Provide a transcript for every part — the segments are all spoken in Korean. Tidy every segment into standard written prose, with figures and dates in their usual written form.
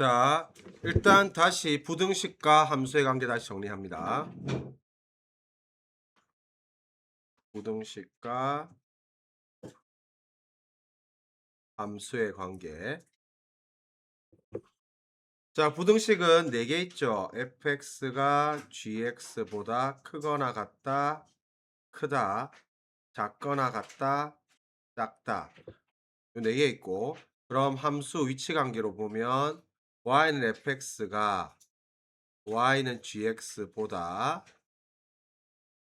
자, 일단 다시 부등식과 함수의 관계 다시 정리합니다. 부등식과 함수의 관계. 자, 부등식은 4개 있죠. fx가 gx보다 크거나 같다, 크다, 작거나 같다, 작다. 요 4개 있고, 그럼 함수 위치 관계로 보면 y는 fx가 y는 gx보다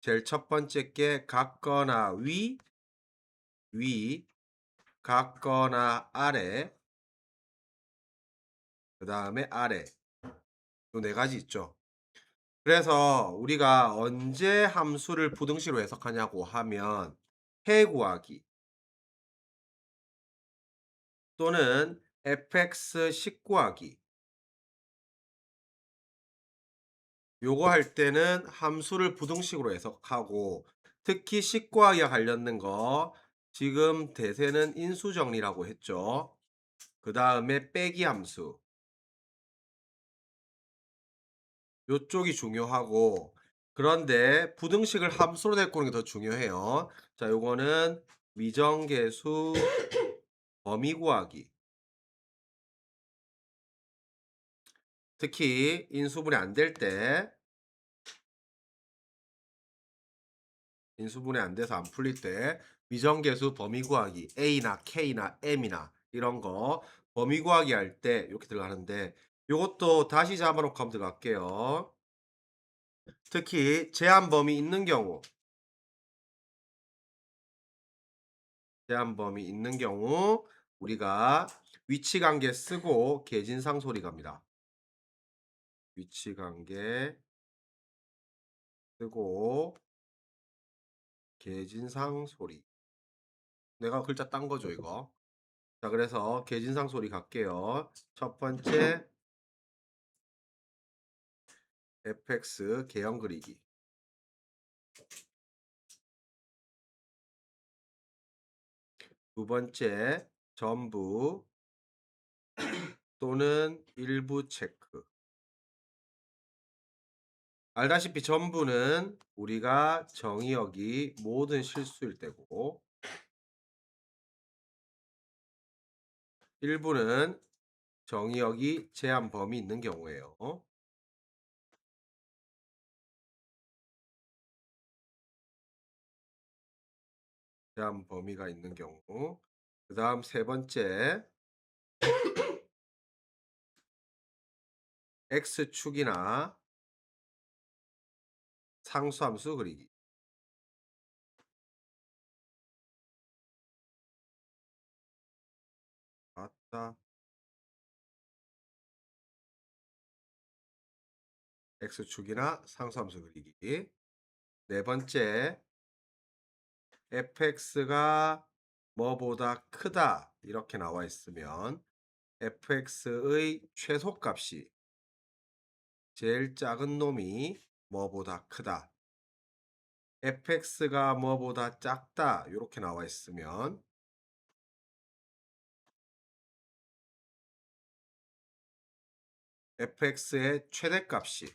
제일 첫 번째 게 같거나 위, 같거나 아래, 그 다음에 아래. 요 4가지 있죠. 그래서 우리가 언제 함수를 부등식으로 해석하냐고 하면 해 구하기 또는 fx 구하기 요거 할 때는 함수를 부등식으로 해석하고, 특히 식 구하기와 관련된 거 지금 대세는 인수정리라고 했죠. 그 다음에 빼기 함수 요쪽이 중요하고, 그런데 부등식을 함수로 데리고 오는 게 더 중요해요. 자, 요거는 미정계수 범위 구하기. 특히 인수분해 안 될 때, 인수분해 안 돼서 안 풀릴 때 미정계수 범위 구하기 A나 K나 M이나 이런 거 범위 구하기 할 때 이렇게 들어가는데, 요것도 다시 잡아놓고 한번 들어갈게요. 특히 제한 범위 있는 경우, 제한 범위 있는 경우 우리가 위치 관계 쓰고 계진상 소리 갑니다. 위치 관계 쓰고 계진상 소리. 내가 글자 딴 거죠, 이거. 자, 그래서 계진상 소리 갈게요. 첫 번째 fx 개형 그리기. 두 번째 전부 또는 일부 체크. 알다시피 전부는 우리가 정의역이 모든 실수일 때고, 일부는 정의역이 제한 범위 있는 경우예요. 제한 범위가 있는 경우. 그 다음 세 번째 x축이나 상수함수 그리기. 맞다. x축이나 상수함수 그리기. 네 번째 fx가 뭐보다 크다 이렇게 나와 있으면 fx의 최소값이 제일 작은 놈이 뭐보다 크다. fx가 뭐보다 작다 이렇게 나와 있으면 fx의 최대값이,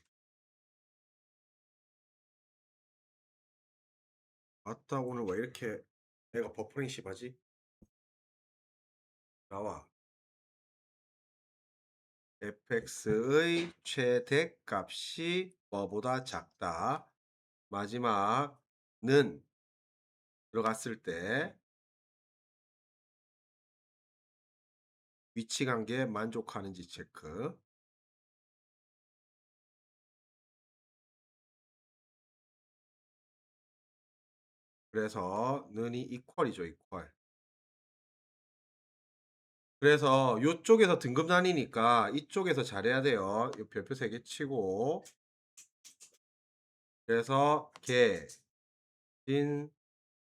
맞다 오늘 왜 이렇게 내가 버퍼링 심하지? 나와. fx의 최대값이 뭐보다 작다. 마지막은 들어갔을 때 위치 관계에 만족하는지 체크. 그래서 는이 이퀄이죠, 이퀄. 그래서 요쪽에서 등급 나뉘니까 이쪽에서 잘해야 돼요. 요 별표 3개 치고, 그래서 개, 진,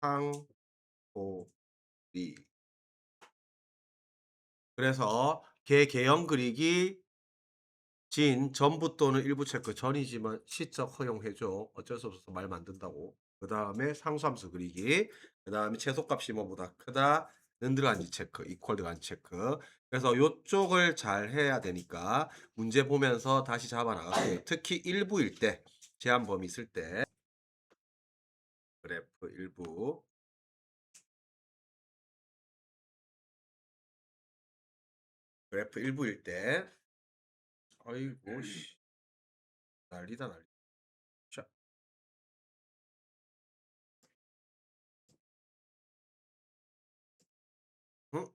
상, 고, 리. 그래서 개 개형 그리기 진 전부 또는 일부 체크 전이지만 시적 허용해줘. 어쩔 수 없어서 말 만든다고. 그 다음에 상수함수 그리기. 그 다음에 최소값이 뭐보다 크다. 는 들어간지 체크. 이퀄 들어간지 체크. 그래서 요쪽을 잘 해야 되니까 문제 보면서 다시 잡아 나갈게요. 특히 일부일 때, 제한 범위 있을 때 그래프 일부, 그래프 일부일 때 아이고 씨 난리다 난리. 자, 응?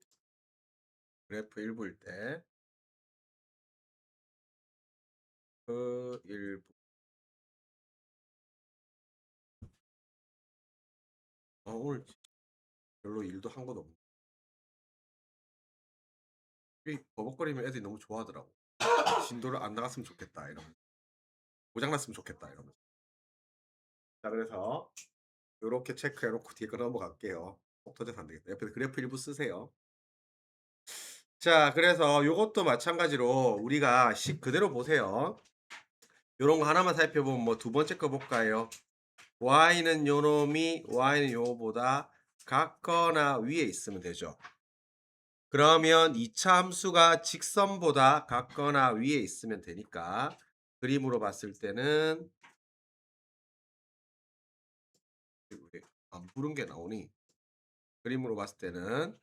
그래프 일부일 때 그 일부. 오늘 별로 일도 한 것도 없네. 이 버벅거리면 애들이 너무 좋아하더라고. 진도를 안 나갔으면 좋겠다 이러면, 고장났으면 좋겠다 이러면서. 자, 그래서 요렇게 체크해놓고 뒤에 거 넘어갈게요. 속 터져서 안 되겠다. 옆에 그래프 일부 쓰세요. 자, 그래서 요것도 마찬가지로 우리가 식 그대로 보세요. 요런 거 하나만 살펴보면 뭐 두 번째 거 볼까요? y는 요놈이 y는 요거보다 같거나 위에 있으면 되죠. 그러면 2차 함수가 직선보다 같거나 위에 있으면 되니까 그림으로 봤을 때는 왜 안 부른 게 나오니? 그림으로 봤을 때는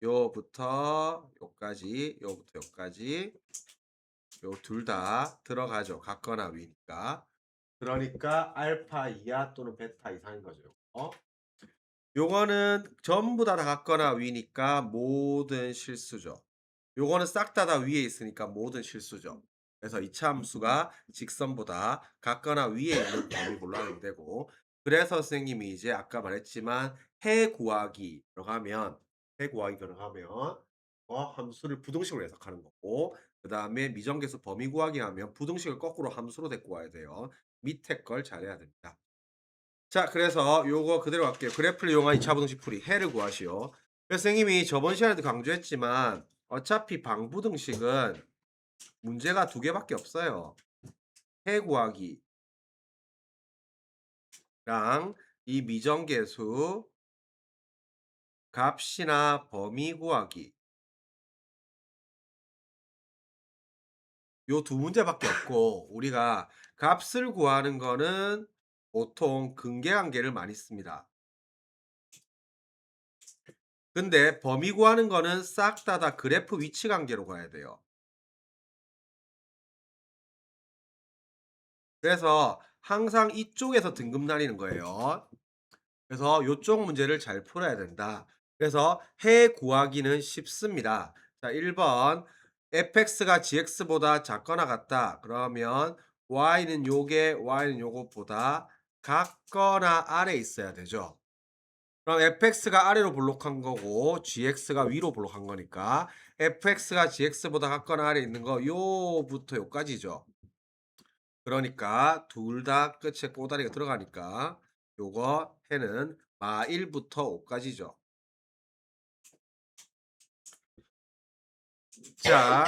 요부터 요까지, 요부터 요까지, 요 둘 다 들어가죠. 같거나 위니까. 그러니까 알파 이하 또는 베타 이상인 거죠. 요거는 전부 다 같거나 위니까 모든 실수죠. 요거는 싹 다 위에 있으니까 모든 실수죠. 그래서 이차 함수가 직선보다 같거나 위에 있는 범위 골라내면 되고, 그래서 선생님이 이제 아까 말했지만 해 구하기 들어가면, 해 구하기 들어가면 함수를 부등식으로 해석하는 거고, 그 다음에 미정계수 범위 구하기 하면 부등식을 거꾸로 함수로 데리고 와야 돼요. 밑에 걸 잘해야 됩니다. 자, 그래서 요거 그대로 갈게요. 그래프를 이용한 2차 부등식 풀이, 해를 구하시오. 그래서 선생님이 저번 시간에도 강조했지만 어차피 방부등식은 문제가 두 개밖에 없어요. 해 구하기랑 이 미정계수 값이나 범위 구하기, 요 두 문제밖에 없고, 우리가 값을 구하는 거는 보통 근계관계를 많이 씁니다. 근데 범위 구하는 거는 싹 다 그래프 위치 관계로 가야 돼요. 그래서 항상 이쪽에서 등급 나뉘는 거예요. 그래서 요쪽 문제를 잘 풀어야 된다. 그래서 해 구하기는 쉽습니다. 자, 1번 fx가 gx보다 작거나 같다. 그러면 y는 요것보다 같거나 아래 있어야 되죠. 그럼 fx가 아래로 볼록한 거고 gx가 위로 볼록한 거니까 fx가 gx보다 같거나 아래 있는 거 요부터 요까지죠. 그러니까 둘 다 끝에 꼬다리가 들어가니까 요거 해는 마 1부터 5까지죠. 자,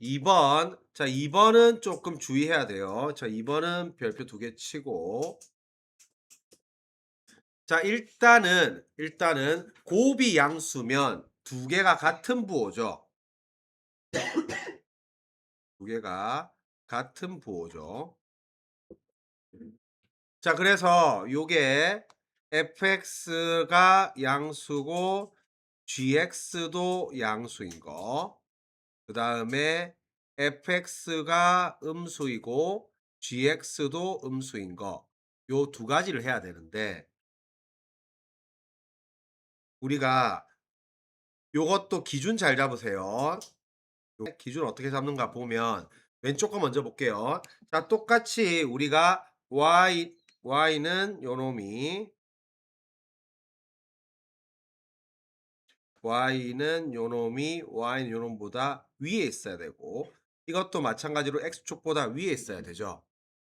2번. 자, 2번은 조금 주의해야 돼요. 자, 2번은 별표 두 개 치고. 자, 일단은 곱이 양수면 두 개가 같은 부호죠. 두 개가 같은 부호죠. 자, 그래서 요게 fx가 양수고 gx도 양수인 거. 그 다음에 fx가 음수이고 gx도 음수인 거. 요 두 가지를 해야 되는데 우리가 요것도 기준 잘 잡으세요. 기준 어떻게 잡는가 보면 왼쪽 거 먼저 볼게요. 자, 똑같이 우리가 y는 요놈이 y는 요놈보다 위에 있어야 되고 이것도 마찬가지로 x축보다 위에 있어야 되죠.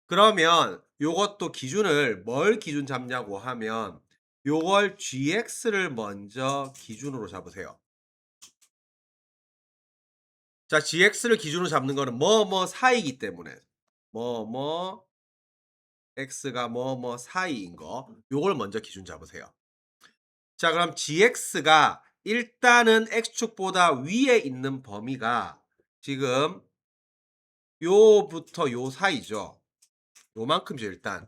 그러면 요것도 기준을 뭘 기준 잡냐고 하면 요걸 gx를 먼저 기준으로 잡으세요. 자, gx를 기준으로 잡는 거는 뭐뭐 사이기 때문에 뭐뭐 x가 뭐뭐 사이인 거 요걸 먼저 기준 잡으세요. 자, 그럼 gx가 일단은 x축보다 위에 있는 범위가 지금 요부터 요 사이죠. 요만큼이죠 일단.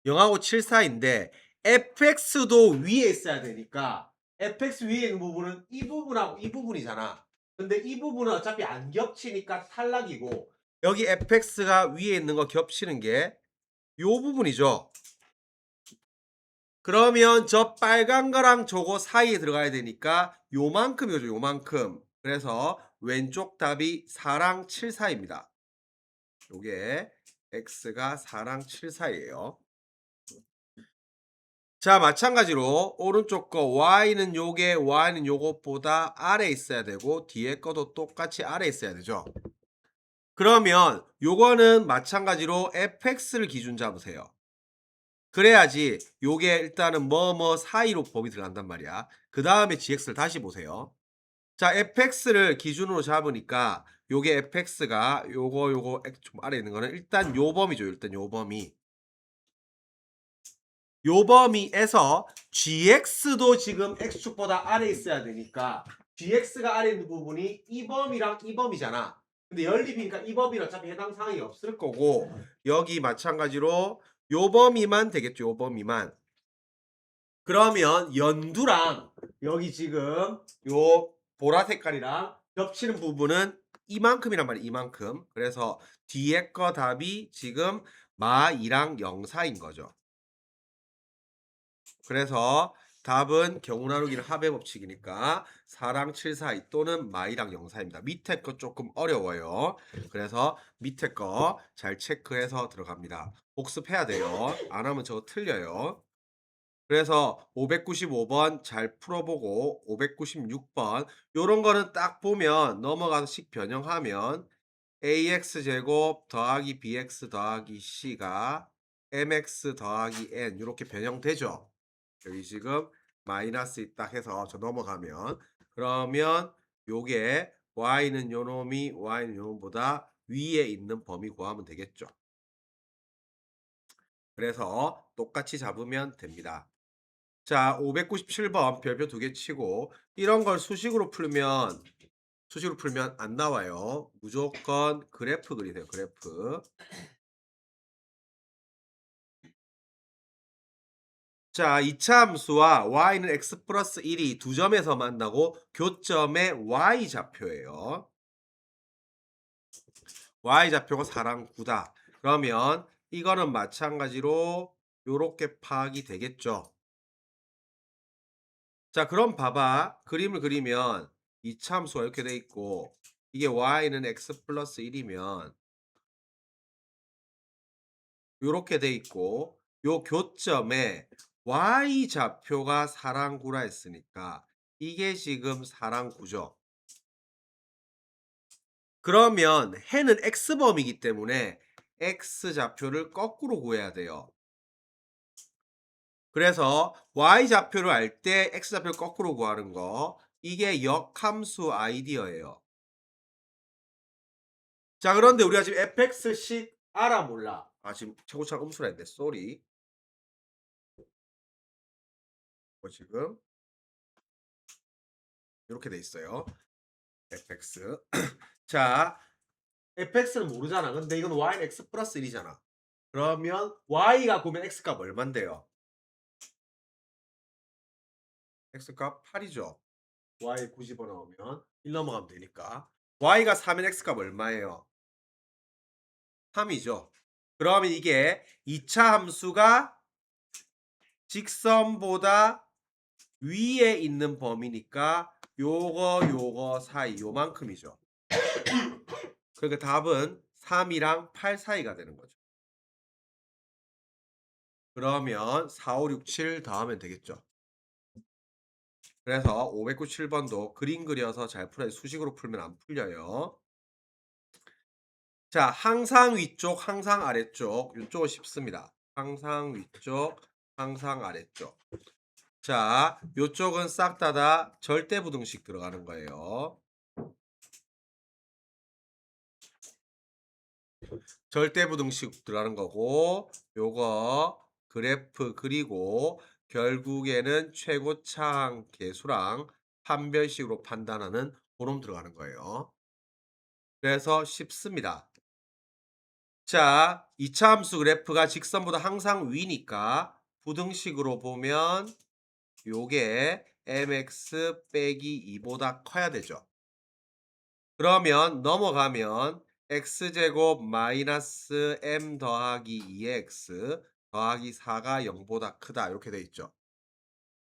0하고 7 사이인데 fx도 위에 있어야 되니까 fx 위에 있는 부분은 이 부분하고 이 부분이잖아. 근데 이 부분은 어차피 안 겹치니까 탈락이고 여기 fx가 위에 있는 거 겹치는 게 요 부분이죠. 그러면 저 빨간 거랑 저거 사이에 들어가야 되니까 요만큼이죠, 요만큼. 그래서 왼쪽 답이 4랑 7 사이입니다. 요게 x가 4랑 7 사이예요. 자, 마찬가지로 오른쪽 거 y는 요게 y는 요것보다 아래에 있어야 되고 뒤에 거도 똑같이 아래에 있어야 되죠. 그러면 요거는 마찬가지로 fx를 기준 잡으세요. 그래야지 요게 일단은 뭐뭐 사이로 범위 들어간단 말이야. 그 다음에 gx를 다시 보세요. 자, fx를 기준으로 잡으니까 요게 fx가 요거 좀 아래에 있는 거는 일단 요 범위죠. 일단 요 범위. 요 범위에서 gx도 지금 x축보다 아래에 있어야 되니까 gx가 아래에 있는 부분이 이 범위랑 이 범위잖아. 근데 연립이니까 이 범위는 어차피 해당 사항이 없을 거고 여기 마찬가지로 요 범위만 되겠죠. 요 범위만. 그러면 연두랑 여기 지금 요 보라 색깔이랑 겹치는 부분은 이만큼이란 말이에요. 이만큼. 그래서 뒤에 거 답이 지금 마 2랑 0 사인 거죠. 그래서 답은 경우 나누기는 합의 법칙이니까 4랑 7 사이 또는 마이랑 0 사이입니다. 밑에 거 조금 어려워요. 그래서 밑에 거 잘 체크해서 들어갑니다. 복습해야 돼요. 안 하면 저거 틀려요. 그래서 595번 잘 풀어보고 596번 요런 거는 딱 보면 넘어가서 식 변형하면 ax제곱 더하기 bx 더하기 c가 mx 더하기 n 이렇게 변형되죠. 여기 지금 마이너스 딱 해서 저 넘어가면 그러면 요게 y는 요놈이 y는 요놈보다 위에 있는 범위 구하면 되겠죠. 그래서 똑같이 잡으면 됩니다. 자, 597번 별표 2개 치고 이런 걸 수식으로 풀면 안 나와요. 무조건 그래프 그리세요. 그래프. 자, 이차 함수와 y는 x 플러스 1이 두 점에서 만나고 교점의 y 좌표예요. y 좌표가 4랑 9다. 그러면 이거는 마찬가지로 요렇게 파악이 되겠죠. 자, 그럼 봐봐. 그림을 그리면 이차 함수가 이렇게 돼 있고 이게 y는 x 플러스 1이면 요렇게 돼 있고 요 교점에 y 좌표가 4랑 9라 했으니까 이게 지금 4랑 9죠. 그러면 해는 x범위이기 때문에 x 좌표를 거꾸로 구해야 돼요. 그래서 y 좌표를 알 때 x 좌표를 거꾸로 구하는 거 이게 역함수 아이디어예요. 자, 그런데 우리가 지금 fx식 알아 몰라? 아, 지금 최고차 음수라 했네. 쏘리. 지금 이렇게 돼 있어요. fx. 자, fx는 모르잖아. 근데 이건 y는 x 플러스 1이잖아. 그러면 y가 보면 x 값 얼만데요? x 값 8이죠. y 90원 나오면 1 넘어가면 되니까. y가 4면 x 값 얼마예요? 3이죠. 그러면 이게 2차 함수가 직선보다 위에 있는 범위니까 요거 사이 요만큼이죠. 그러니까 답은 3이랑 8 사이가 되는 거죠. 그러면 4, 5, 6, 7 더하면 되겠죠. 그래서 597번도 그림 그려서 잘 풀어야 수식으로 풀면 안 풀려요. 자, 항상 위쪽, 항상 아래쪽. 이쪽은 쉽습니다. 항상 위쪽, 항상 아래쪽. 자, 요쪽은 싹 다 절대부등식 들어가는 거예요. 절대부등식 들어가는 거고 요거 그래프 그리고 결국에는 최고차항 계수랑 판별식으로 판단하는 고놈 들어가는 거예요. 그래서 쉽습니다. 자, 이차 함수 그래프가 직선보다 항상 위니까 부등식으로 보면 요게 mx 빼기 2보다 커야 되죠. 그러면 넘어가면 x제곱 마이너스 m 더하기 2의 x 더하기 4가 0보다 크다 이렇게 돼 있죠.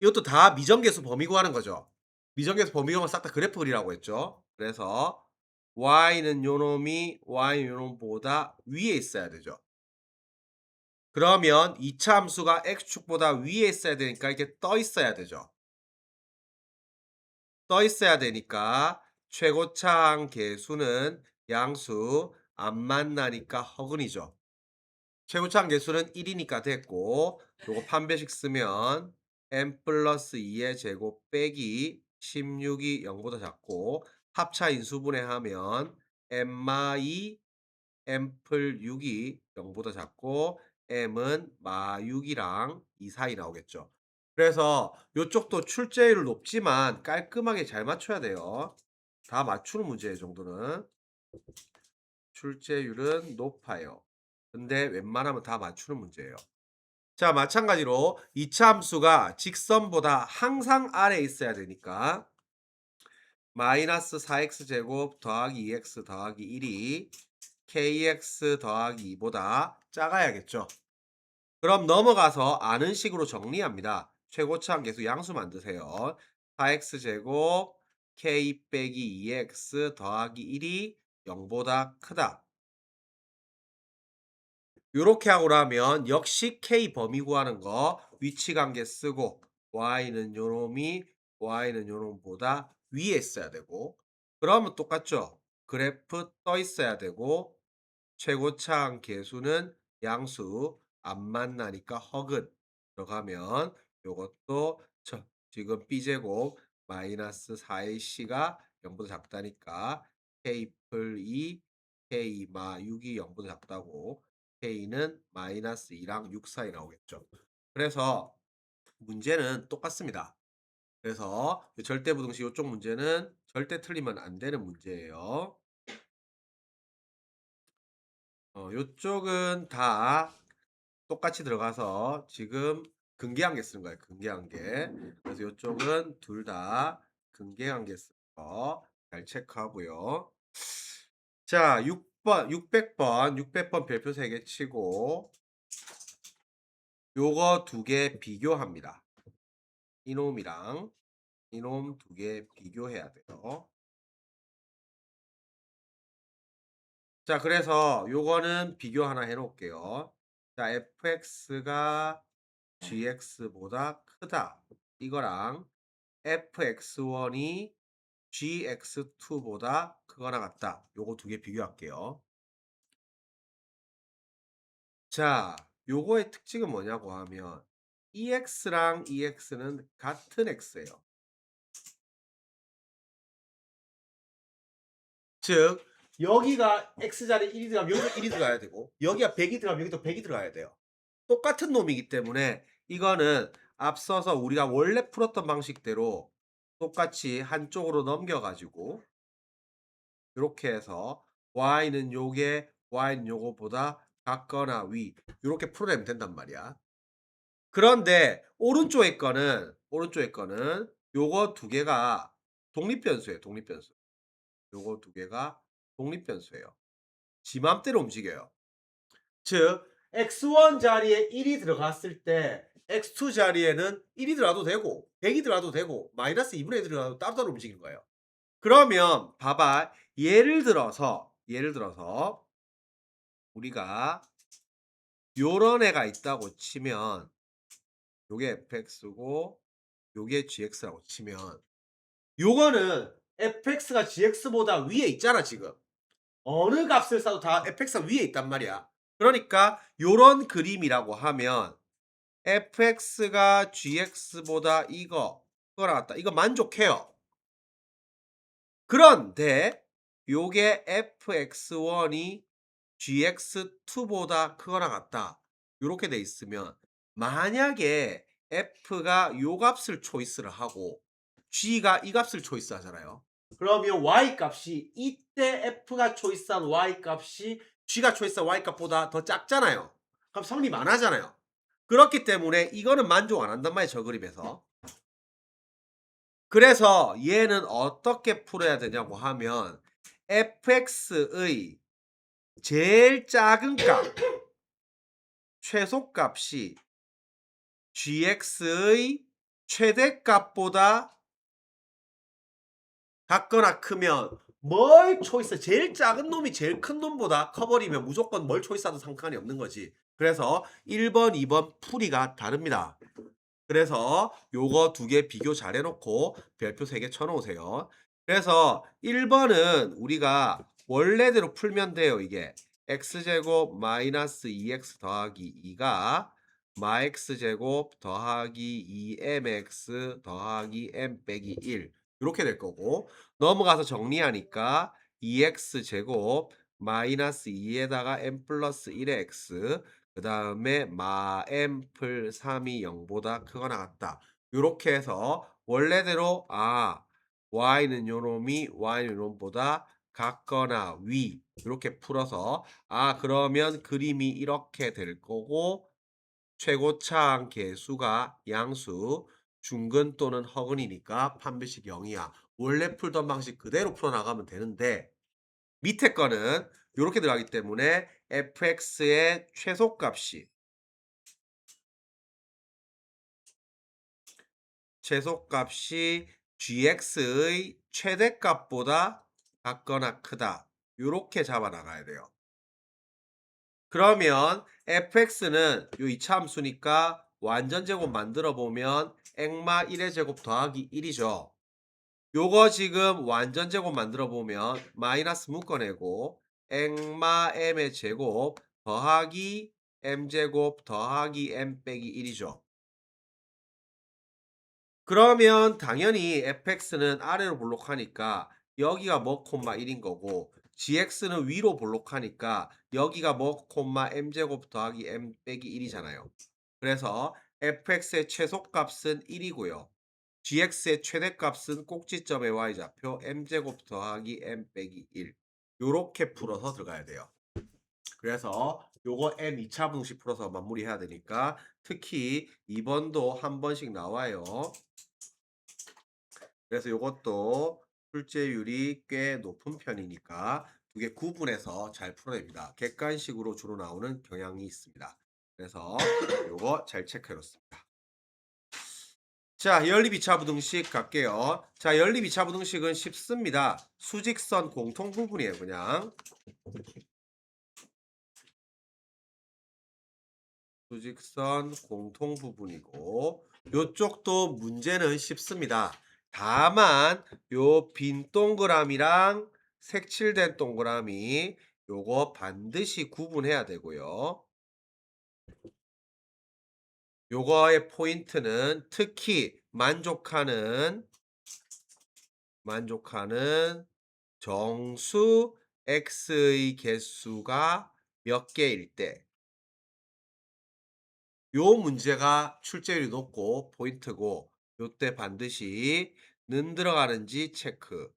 이것도 다 미정계수 범위 구하는 거죠. 미정계수 범위 구하면 싹 다 그래프 그리라고 했죠. 그래서 y는 요놈이 y는 요놈보다 위에 있어야 되죠. 그러면 이차 함수가 x축보다 위에 있어야 되니까 이렇게 떠 있어야 되죠. 떠 있어야 되니까 최고차항 계수는 양수 안 만나니까 허근이죠. 최고차항 계수는 1이니까 됐고 요거 판별식 쓰면 m 플러스 2의 제곱 빼기 16이 0보다 작고 합차 인수분해하면 m마2 m플 6이 0보다 작고 m은 마6이랑 2 사이 나오겠죠. 그래서 요쪽도 출제율 높지만 깔끔하게 잘 맞춰야 돼요. 다 맞추는 문제예요, 이 정도는. 출제율은 높아요. 근데 웬만하면 다 맞추는 문제예요. 자, 마찬가지로 이차 함수가 직선보다 항상 아래에 있어야 되니까 마이너스 4x 제곱 더하기 2x 더하기 1이 kx 더하기 2보다 작아야겠죠. 그럼 넘어가서 아는 식으로 정리합니다. 최고차항 계수 양수 만드세요. 4x 제곱 k 빼기 2x 더하기 1이 0보다 크다. 요렇게 하고 나면 역시 k 범위 구하는 거 위치 관계 쓰고 y는 요놈이 y는 요놈보다 위에 있어야 되고 그러면 똑같죠. 그래프 떠 있어야 되고 최고차항 계수는 양수 안 만나니까 허근 들어가면 요것도 지금 b제곱 마이너스 4ac가 0보다 작다니까 k플 2 k 마 6이 0보다 작다고 k는 마이너스 2랑 6 사이 나오겠죠. 그래서 문제는 똑같습니다. 그래서 절대부등식 이쪽 문제는 절대 틀리면 안 되는 문제예요. 요쪽은 다 똑같이 들어가서 지금 근계한계 쓰는 거예요. 근계한계. 그래서 요쪽은 둘 다 근계한계 쓰는 거 잘 체크하고요. 자, 6번, 600번 별표 3개 치고 요거 두 개 비교합니다. 이놈이랑 이놈 두 개 비교해야 돼요. 자, 그래서 요거는 비교 하나 해 놓을게요. 자, fx가 gx보다 크다. 이거랑 fx1이 gx2보다 크거나 같다. 요거 두 개 비교할게요. 자, 요거의 특징은 뭐냐고 하면 ex랑 ex는 같은 x예요. 즉 여기가 x자리 1이 들어가면 여기도 1이 들어가야 되고 여기가 100이 들어가면 여기도 100이 들어가야 돼요. 똑같은 놈이기 때문에 이거는 앞서서 우리가 원래 풀었던 방식대로 똑같이 한쪽으로 넘겨가지고 이렇게 해서 y는 요게 y는 요거보다 같거나 위 이렇게 풀어내면 된단 말이야. 그런데 오른쪽에 거는 요거 두 개가 독립변수예요. 독립변수. 요거 두 개가 독립변수예요. 지 맘대로 움직여요. 즉 x1 자리에 1이 들어갔을 때 x2 자리에는 1이 들어가도 되고 100이 들어가도 되고 마이너스 2분의 1이 들어가도 따로따로 움직이는 거예요. 그러면 봐봐. 예를 들어서 우리가 요런 애가 있다고 치면 요게 fx고 요게 gx라고 치면 요거는 fx가 gx보다 위에 있잖아 지금. 어느 값을 써도 다 fx가 위에 있단 말이야. 그러니까 요런 그림이라고 하면 fx가 gx보다 이거랑 같다. 이거 만족해요. 그런데 요게 fx1이 gx2보다 크거나 같다. 요렇게 돼 있으면 만약에 f가 요 값을 초이스를 하고 g가 이 값을 초이스하잖아요. 그러면 y 값이 이때 f가 초이스한 y 값이 g가 초이스한 y 값보다 더 작잖아요. 그럼 성립 안 하잖아요. 그렇기 때문에 이거는 만족 안 한단 말이에요, 저 그림에서. 그래서 얘는 어떻게 풀어야 되냐고 하면 fx의 제일 작은 값, 최소값이 gx의 최대값보다 같거나 크면 뭘 초이스 제일 작은 놈이 제일 큰 놈보다 커버리면 무조건 뭘 초이스하든 상관이 없는 거지. 그래서 1번, 2번 풀이가 다릅니다. 그래서 요거 두 개 비교 잘 해놓고 별표 3개 쳐놓으세요. 그래서 1번은 우리가 원래대로 풀면 돼요. 이게 x제곱 마이너스 2x 더하기 2가 마x제곱 더하기 2mx 더하기 m 빼기 1 이렇게 될 거고, 넘어가서 정리하니까 2x제곱 마이너스 2에다가 m 플러스 1의 x 그 다음에 마 m 풀 3이 0보다 크거나 같다. 요렇게 해서 원래대로 y는 요놈이 y는 요놈보다 같거나 위 이렇게 풀어서 그러면 그림이 이렇게 될 거고, 최고차항 계수가 양수, 중근 또는 허근이니까 판별식 0이야. 원래 풀던 방식 그대로 풀어나가면 되는데 밑에 거는 요렇게 들어가기 때문에 fx의 최소값이 gx의 최대값보다 같거나 크다. 요렇게 잡아 나가야 돼요. 그러면 fx는 요 이차함수니까 완전제곱 만들어 보면 액마 1의 제곱 더하기 1이죠. 요거 지금 완전제곱 만들어 보면 마이너스 묶어내고 액마 m의 제곱 더하기 m제곱 더하기 m 빼기 1이죠. 그러면 당연히 fx는 아래로 볼록하니까 여기가 뭐 콤마 1인 거고, gx는 위로 볼록하니까 여기가 뭐 콤마 m제곱 더하기 m 빼기 1이잖아요. 그래서 fx의 최소값은 1이고요. gx의 최대값은 꼭지점의 y좌표 m제곱 더하기 m 빼기 1. 요렇게 풀어서 들어가야 돼요. 그래서 요거 m 2차 분식 풀어서 마무리해야 되니까 특히 2번도 한 번씩 나와요. 그래서 요것도 출제율이 꽤 높은 편이니까 두 개 구분해서 잘 풀어냅니다. 객관식으로 주로 나오는 경향이 있습니다. 그래서 요거 잘 체크해 놓습니다. 자, 연립 2차 부등식 갈게요. 자, 연립 2차 부등식은 쉽습니다. 수직선 공통 부분이에요, 그냥. 수직선 공통 부분이고, 요쪽도 문제는 쉽습니다. 다만 요 빈 동그라미랑 색칠된 동그라미 요거 반드시 구분해야 되고요. 요거의 포인트는 특히 만족하는 정수 x의 개수가 몇 개일 때, 요 문제가 출제율이 높고 포인트고, 요때 반드시 는 들어가는지 체크.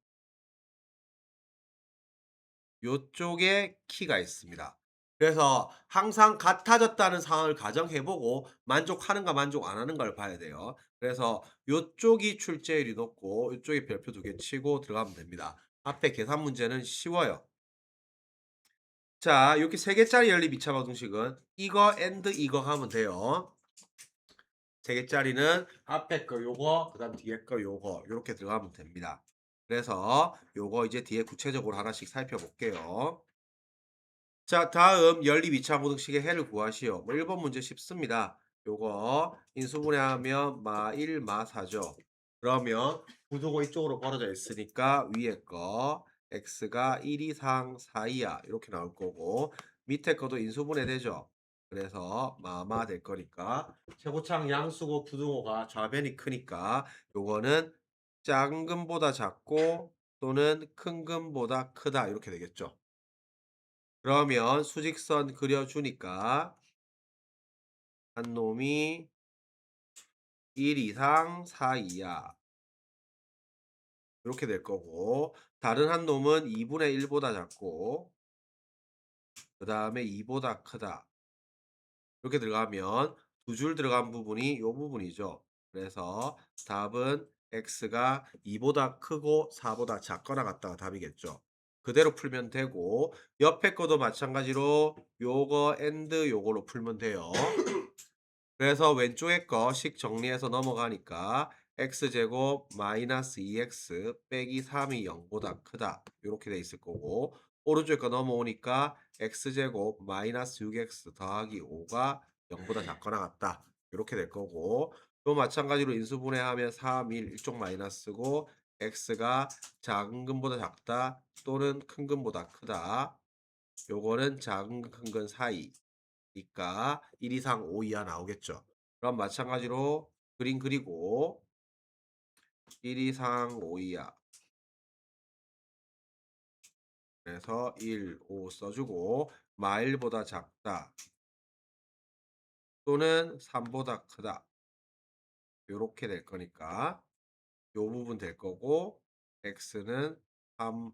요쪽에 키가 있습니다. 그래서 항상 같아졌다는 상황을 가정해보고 만족하는가 만족 안 하는가를 봐야 돼요. 그래서 요쪽이 출제율이 높고 요쪽에 별표 2개 치고 들어가면 됩니다. 앞에 계산 문제는 쉬워요. 자, 이렇게 3개짜리 연립 2차 방정식은 이거 and 이거 하면 돼요. 3개짜리는 앞에 거 요거 그다음 뒤에 거 요거 요렇게 들어가면 됩니다. 그래서 요거 이제 뒤에 구체적으로 하나씩 살펴볼게요. 자, 다음 연립 2차 부등식의 해를 구하시오. 1번 문제 쉽습니다. 요거 인수분해하면 마 1, 마 4죠. 그러면 부등호 이쪽으로 벌어져 있으니까 위에 거 x가 1 이상 4 이하 이렇게 나올 거고, 밑에 거도 인수분해 되죠. 그래서 마마 될 거니까 최고창 양수고 부등호가 좌변이 크니까 요거는 작은 금보다 작고 또는 큰 금보다 크다 이렇게 되겠죠. 그러면 수직선 그려주니까 한 놈이 1 이상 4 이하 이렇게 될 거고 다른 한 놈은 2 분의 1 보다 작고 그다음에 2 보다 크다. 이렇게 들어가면 두 줄 들어간 부분이 요 부분이죠. 그래서 답은 x가 2 보다 크고 4 보다 작거나 같다가 답이겠죠. 그대로 풀면 되고 옆에 거도 마찬가지로 요거 and 요거로 풀면 돼요. 그래서 왼쪽에 거 식 정리해서 넘어가니까 x제곱 마이너스 2x 빼기 3이 0보다 크다. 이렇게 돼 있을 거고 오른쪽에 거 넘어오니까 x제곱 마이너스 6x 더하기 5가 0보다 작거나 같다. 이렇게 될 거고 또 마찬가지로 인수분해하면 3, 1 이쪽 마이너스고 x가 작은 근보다 작다 또는 큰 근보다 크다. 요거는 작은 근, 큰 근 사이 니까 1 이상 5 이하 나오겠죠. 그럼 마찬가지로 그림 그리고 1 이상 5 이하 그래서 1, 5 써주고 마일보다 작다 또는 3보다 크다 요렇게 될 거니까 요 부분 될 거고 x는 3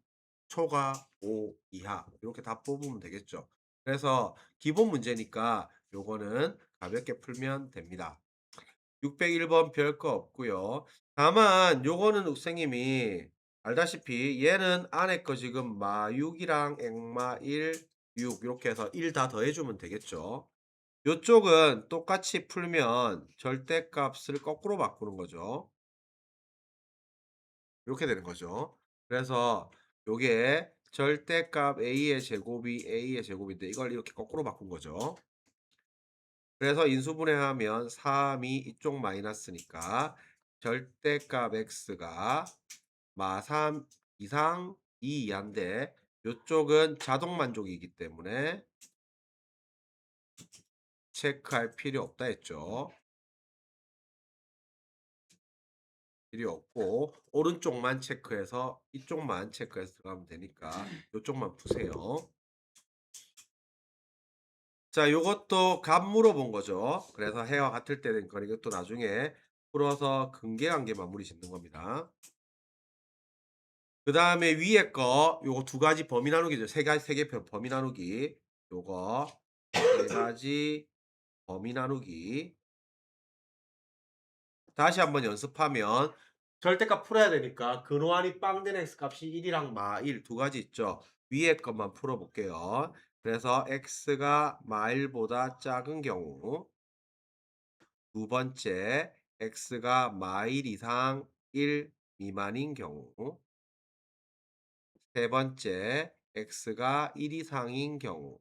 초과 5 이하 이렇게 다 뽑으면 되겠죠. 그래서 기본 문제니까 요거는 가볍게 풀면 됩니다. 601번 별거 없고요. 다만 요거는 선생님이 알다시피 얘는 안에 거 지금 마6이랑 액마1, 6 이렇게 해서 1 다 더해 주면 되겠죠. 요쪽은 똑같이 풀면 절대값을 거꾸로 바꾸는 거죠. 이렇게 되는 거죠. 그래서 요게 절대값 a의 제곱이 a의 제곱인데 이걸 이렇게 거꾸로 바꾼 거죠. 그래서 인수분해하면 3이 이쪽 마이너스니까 절대값 x가 마3 이상 2 이하인데 요쪽은 자동 만족이기 때문에 체크할 필요 없다 했죠. 필요 없고 오른쪽만 체크해서 이쪽만 체크해서 들어가면 되니까 요쪽만 푸세요. 자, 요것도 값 물어본 거죠. 그래서 해와 같을 때 된 거니 이것도 나중에 풀어서 근계관계 마무리 짓는 겁니다. 그 다음에 위에 거 요거 두 가지 범위 나누기죠. 세 개 범위 나누기 요거 세 가지 범위 나누기 다시 한번 연습하면 절대값 풀어야 되니까 근호환이 빵 되는 x값이 1이랑 마1 두 가지 있죠. 위에 것만 풀어볼게요. 그래서 x가 마1보다 작은 경우 두 번째 x가 마1 이상 1 미만인 경우 세 번째 x가 1 이상인 경우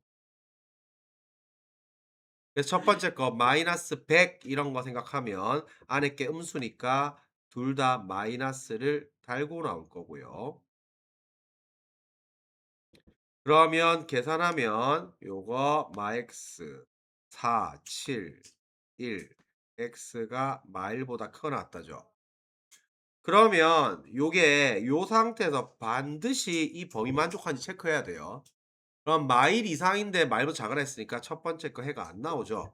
그래서 첫 번째 거 마이너스 100 이런 거 생각하면 안에 게 음수니까 둘 다 마이너스를 달고 나올 거고요. 그러면 계산하면 요거 마x 4, 7, 1 x가 마1보다 크거나 같다죠. 그러면 요게 요 상태에서 반드시 이 범위 만족한지 체크해야 돼요. 그럼 마일 이상인데 말보다 작으라 했으니까 첫 번째 거 해가 안 나오죠.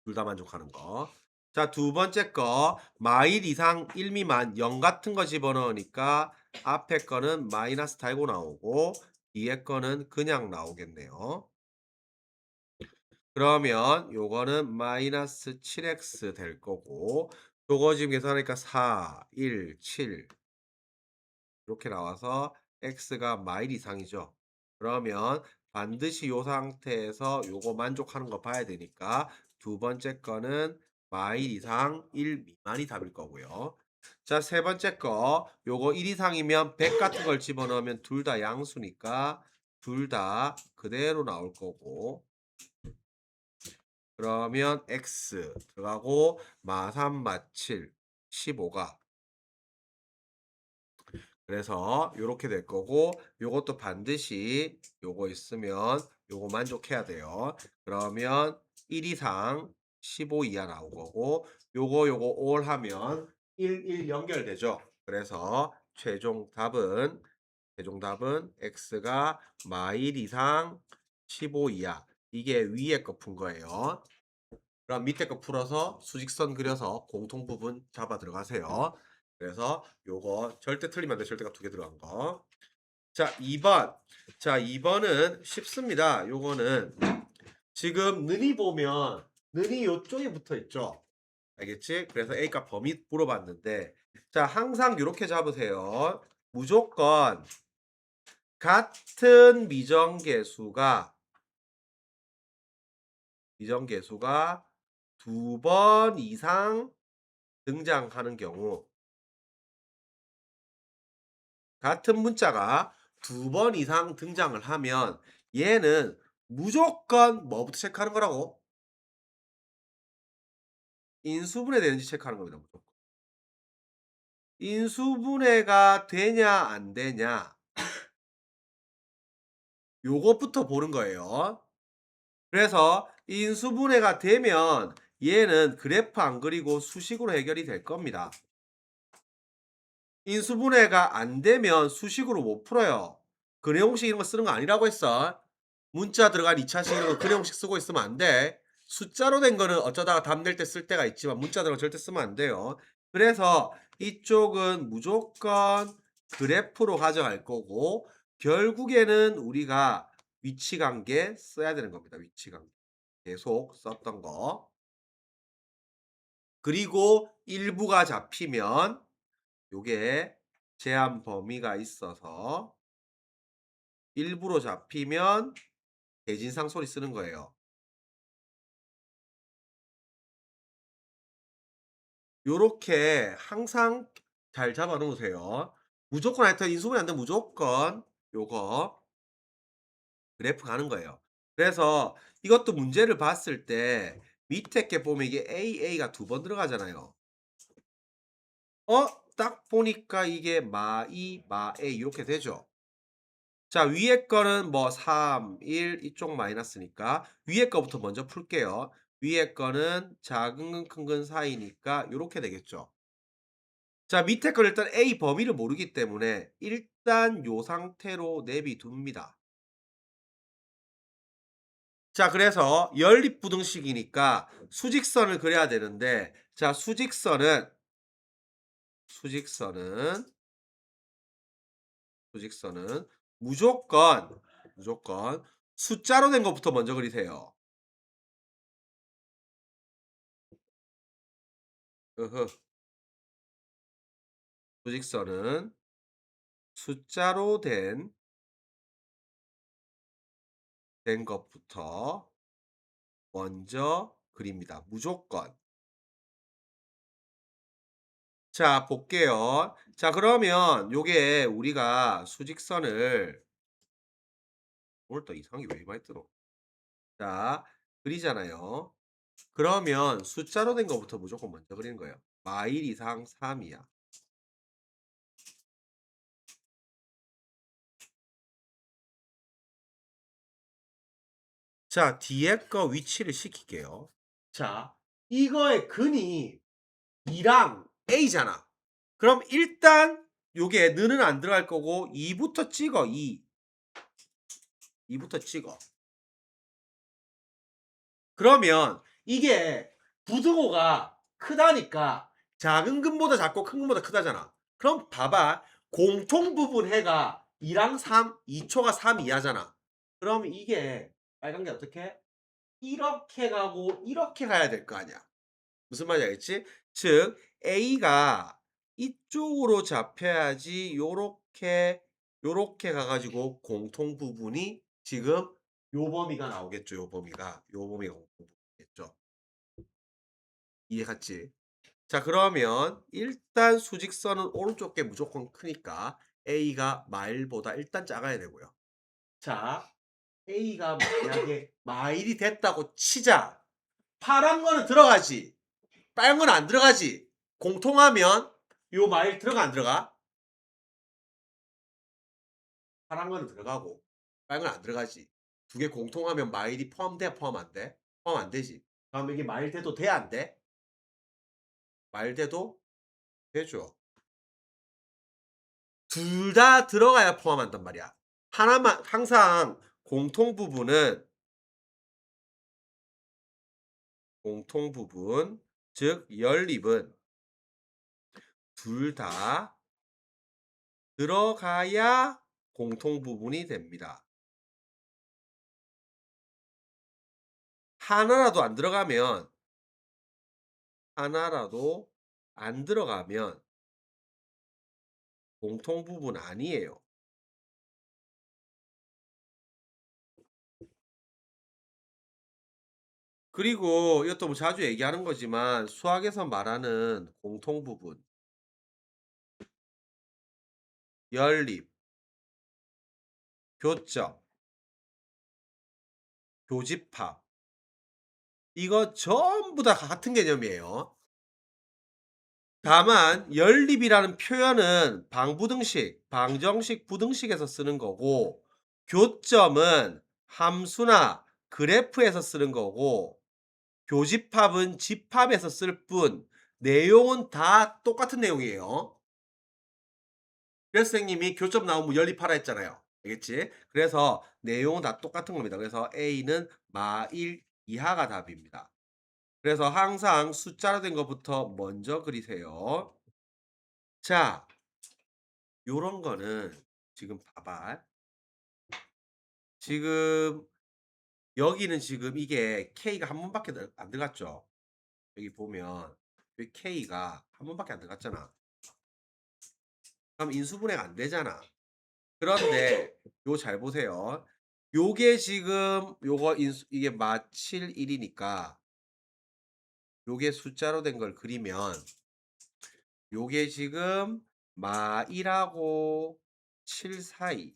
둘 다 만족하는 거. 자, 두 번째 거 마일 이상 1 미만 0 같은 거 집어넣으니까 앞에 거는 마이너스 달고 나오고 뒤에 거는 그냥 나오겠네요. 그러면 요거는 마이너스 7x 될 거고 요거 지금 계산하니까 4, 1, 7 이렇게 나와서 x가 마일 이상이죠. 그러면 반드시 요 상태에서 요거 만족하는 거 봐야 되니까 두 번째 거는 마일 이상 1 미만이 답일 거고요. 자, 세 번째 거 요거 1 이상이면 100 같은 걸 집어넣으면 둘 다 양수니까 둘 다 그대로 나올 거고 그러면 x 들어가고 마3 마7 15가 그래서 요렇게 될 거고 요것도 반드시 요거 있으면 요거 만족해야 돼요. 그러면 1 이상 15 이하 나올 거고 요거 올 하면 1 연결되죠. 그래서 최종 답은 x가 마1 이상 15 이하 이게 위에 거 푼 거예요. 그럼 밑에 거 풀어서 수직선 그려서 공통 부분 잡아 들어가세요. 그래서 요거 절대 틀리면 안 돼. 절대가 두 개 들어간 거. 자, 2번. 자, 2번은 쉽습니다. 요거는 지금 는이 보면 는이 요쪽에 붙어 있죠. 알겠지? 그래서 A값 범위 물어봤는데 자, 항상 요렇게 잡으세요. 무조건 같은 미정계수가 두 번 이상 등장하는 경우 같은 문자가 두 번 이상 등장을 하면 얘는 무조건 뭐부터 체크하는 거라고? 인수분해 되는지 체크하는 겁니다. 무조건. 인수분해가 되냐 안 되냐 요것부터 보는 거예요. 그래서 인수분해가 되면 얘는 그래프 안 그리고 수식으로 해결이 될 겁니다. 인수분해가 안 되면 수식으로 못 풀어요. 근해공식 이런 거 쓰는 거 아니라고 했어. 문자 들어간 2차식 이런 거 근해공식 쓰고 있으면 안 돼. 숫자로 된 거는 어쩌다가 답 낼 때 쓸 때가 있지만 문자 들어간 거 절대 쓰면 안 돼요. 그래서 이쪽은 무조건 그래프로 가져갈 거고 결국에는 우리가 위치관계 써야 되는 겁니다. 위치관계. 계속 썼던 거. 그리고 일부가 잡히면 요게 제한 범위가 있어서 일부로 잡히면 대진상 소리 쓰는 거예요. 요렇게 항상 잘 잡아 놓으세요. 무조건 하여튼 인수분해 안 되면 무조건 요거 그래프 가는 거예요. 그래서 이것도 문제를 봤을 때 밑에 게 보면 이게 AA가 두 번 들어가잖아요. 딱 보니까 이게 마이, 마A 이렇게 되죠. 자, 위에 거는 뭐 3, 1 이쪽 마이너스니까 위에 거부터 먼저 풀게요. 위에 거는 작은 근 큰 근 사이니까 요렇게 되겠죠. 자, 밑에 거는 일단 A 범위를 모르기 때문에 일단 요 상태로 내비둡니다. 자, 그래서 연립부등식이니까 수직선을 그려야 되는데 자, 수직선은 수직선은 무조건 숫자로 된 것부터 먼저 그리세요. 으흐. 수직선은 숫자로 된 것부터 먼저 그립니다. 무조건. 자, 볼게요. 자, 그러면 요게 우리가 수직선을 오늘 또 이상하게 왜 많이 들어? 자, 그리잖아요. 그러면 숫자로 된 것부터 무조건 먼저 그리는 거예요. 마일 이상 3이야. 자, 뒤에 거 위치를 시킬게요. 자, 이거의 근이 2랑 A잖아. 그럼 일단 요게 는은 안 들어갈 거고 2부터 찍어. 2부터 찍어. 그러면 이게 부등호가 크다니까 작은 근보다 작고 큰 근보다 크다잖아. 그럼 봐봐. 공통 부분 해가 2랑 3, 2초가 3 이하잖아. 그럼 이게 빨간 게 어떻게? 이렇게 가고 이렇게 가야 될 거 아니야. 무슨 말인지 알겠지? 즉 A가 이쪽으로 잡혀야지 요렇게 가 가지고 공통 부분이 지금 요 범위가 나오겠죠. 요 범위가 공통 부분이겠죠. 이해 갔지? 자, 그러면 일단 수직선은 오른쪽 게 무조건 크니까 A가 마일보다 일단 작아야 되고요. 자, A가 만약에 마일이 됐다고 치자. 파란 거는 들어가지. 빨간 건 안 들어가지. 공통하면 요 마일 들어가 안 들어가? 파란 거는 들어가고 빨간 건 안 들어가지. 두 개 공통하면 마일이 포함돼 포함 안 돼? 포함 안 되지. 그럼 이게 마일 돼도 돼 안 돼? 마일 돼도 되죠. 둘 다 들어가야 포함한단 말이야. 하나만 항상 공통 부분은 공통 부분, 즉 연립은 둘 다 들어가야 공통 부분이 됩니다. 하나라도 안 들어가면 하나라도 안 들어가면 공통 부분 아니에요. 그리고 이것도 뭐 자주 얘기하는 거지만 수학에서 말하는 공통 부분, 연립, 교점, 교집합 이거 전부 다 같은 개념이에요. 다만 연립이라는 표현은 방부등식, 방정식, 부등식에서 쓰는 거고 교점은 함수나 그래프에서 쓰는 거고 교집합은 집합에서 쓸 뿐 내용은 다 똑같은 내용이에요. 그래서 선생님이 교점 나오면 연립하라 했잖아요. 알겠지? 그래서 내용은 다 똑같은 겁니다. 그래서 A는 마일 이하가 답입니다. 그래서 항상 숫자로 된 것부터 먼저 그리세요. 자, 요런 거는 지금 봐봐. 지금 여기는 지금 이게 K가 한 번밖에 안 들어갔죠? 여기 보면 여기 K가 한 번밖에 안 들어갔잖아. 그럼 인수분해가 안 되잖아. 그런데 요 잘 보세요. 요게 지금 요거 인수 이게 마7 1이니까 요게 숫자로 된 걸 그리면 요게 지금 마1 하고 7 사이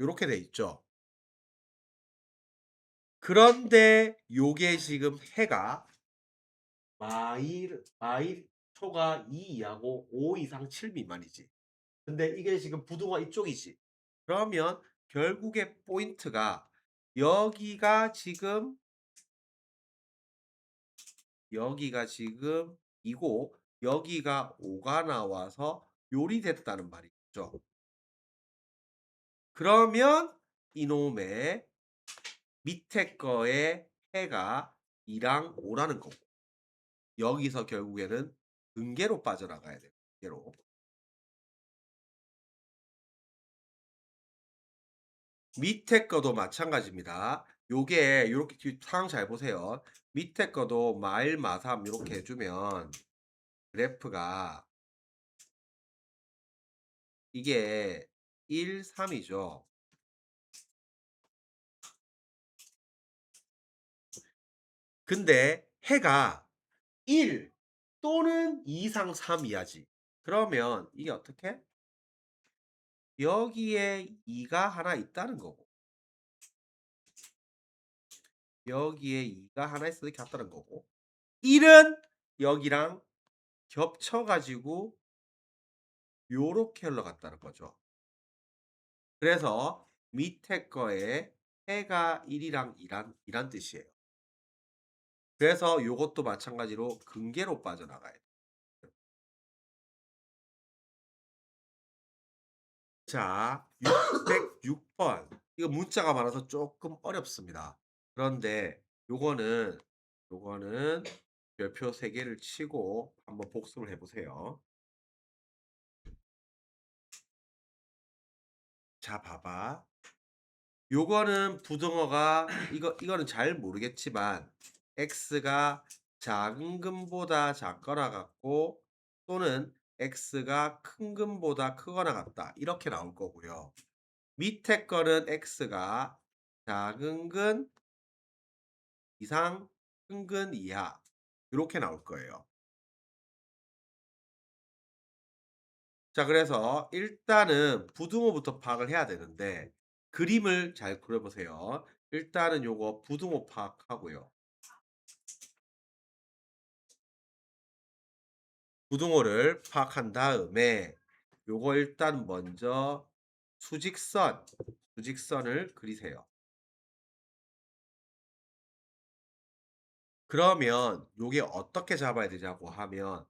요렇게 돼 있죠. 그런데 요게 지금 해가 마일 초가 2 이하고 5 이상 7 미만이지. 근데 이게 지금 부등호 이쪽이지. 그러면 결국에 포인트가 여기가 지금 여기가 지금 이고 여기가 5가 나와서 요리됐다는 말이죠. 그러면 이놈의 밑에 거에 해가 2랑 5라는 거고 여기서 결국에는 근계로 빠져나가야 돼요. 근계로. 밑에 거도 마찬가지입니다. 요게 요렇게 상황 잘 보세요. 밑에 거도 마일 마삼 요렇게 해 주면 그래프가 이게 1, 3 이죠. 근데 해가 1 또는 2 이상 3 이하지. 그러면 이게 어떻게? 여기에 2가 하나 있다는 거고 여기에 2가 하나 있어서 이렇게 같다는 거고 1은 여기랑 겹쳐 가지고 요렇게 흘러갔다는 거죠. 그래서 밑에 거에 해가 1 이랑 2란 뜻이에요. 그래서 요것도 마찬가지로 근계로 빠져나가야 돼요. 자, 606 번. 이거 문자가 많아서 쪼끔 어렵습니다. 그런데 요거는 별표 3 개를 치고 한번 복습을 해 보세요. 자 봐봐. 요거는 부등호가 이거는 잘 모르겠지만 x가 작은 금보다 작거나 같고 또는 x가 큰 금보다 크거나 같다. 이렇게 나올 거고요. 밑에 거는 x가 작은 근 이상 큰 근 이하 요렇게 나올 거예요. 자 그래서 일단은 부등호부터 파악을 해야 되는데 그림을 잘 그려 보세요. 일단은 요거 부등호 파악하고요. 부등호를 파악한 다음에 요거 일단 먼저 수직선을 그리세요. 그러면 요게 어떻게 잡아야 되냐고 하면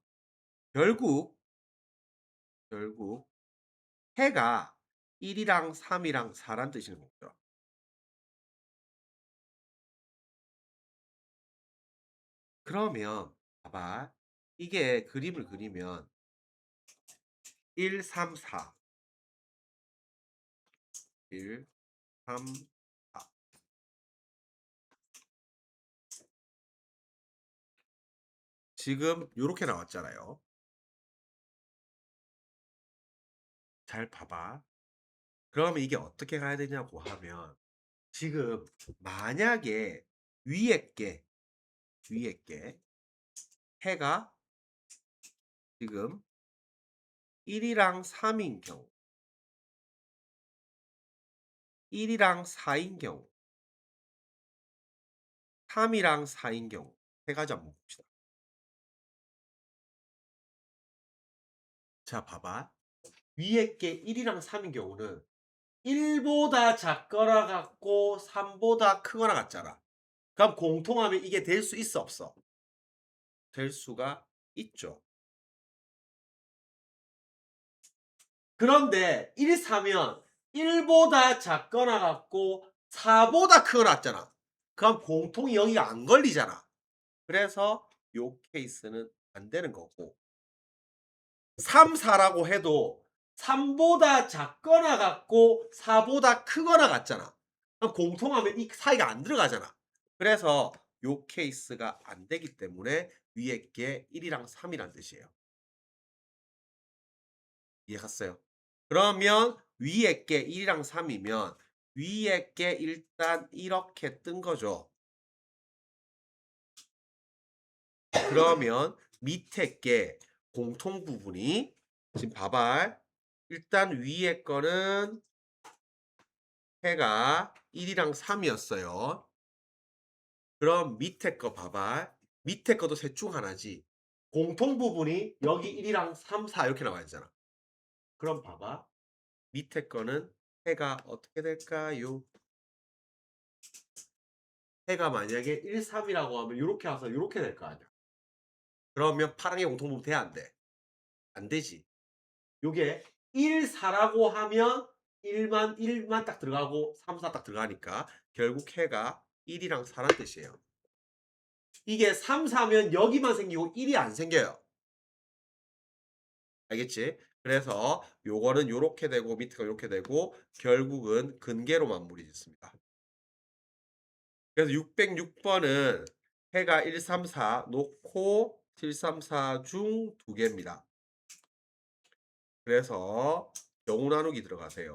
결국 해가 1 이랑 3 이랑 4란 뜻인 거죠. 그러면 봐봐. 이게 그림을 그리면 1, 3, 4, 1, 3, 4. 지금 요렇게 나왔잖아요. 잘 봐봐. 그러면 이게 어떻게 가야 되냐고 하면 지금 만약에 위에 게 위에 게 해가 지금 1이랑 3인 경우, 1이랑 4인 경우, 3이랑 4인 경우 세 가지 한번 봅시다. 자, 봐봐. 위에 게 1이랑 3인 경우는 1보다 작거나 같고 3보다 크거나 같잖아. 그럼 공통하면 이게 될 수 있어 없어? 될 수가 있죠. 그런데 1, 4면 1보다 작거나 같고 4보다 크거나 같잖아. 그럼 공통이 여기가 안 걸리잖아. 그래서 요 케이스는 안 되는 거고 3, 4라고 해도 3보다 작거나 같고 4보다 크거나 같잖아. 그럼 공통하면 이 사이가 안 들어가잖아. 그래서 요 케이스가 안 되기 때문에 위에 게 1이랑 3이란 뜻이에요. 이해갔어요? 그러면 위에 게 1이랑 3이면 위에 게 일단 이렇게 뜬 거죠. 그러면 밑에 게 공통 부분이 지금 봐봐. 일단 위에 거는 해가 1이랑 3이었어요. 그럼 밑에 거 봐봐. 밑에 것도 셋 중 하나지. 공통 부분이 여기 1이랑 3, 4 이렇게 나와 있잖아. 그럼 봐봐. 밑에 거는 해가 어떻게 될까요? 해가 만약에 1, 3이라고 하면 이렇게 와서 이렇게 될 거 아니야. 그러면 파랑의 공통 부분 돼야 안 돼? 안 되지. 요게 1, 4라고 하면 1만 딱 들어가고 3, 4 딱 들어가니까 결국 해가 1이랑 4란 뜻이에요. 이게 3, 4면 여기만 생기고 1이 안 생겨요. 알겠지? 그래서 요거는 요렇게 되고 밑에가 요렇게 되고 결국은 근계로 마무리 짓습니다. 그래서 606번은 해가 1, 3, 4 놓고 7, 3, 4 중 두 개입니다. 그래서 경우 나누기 들어가세요.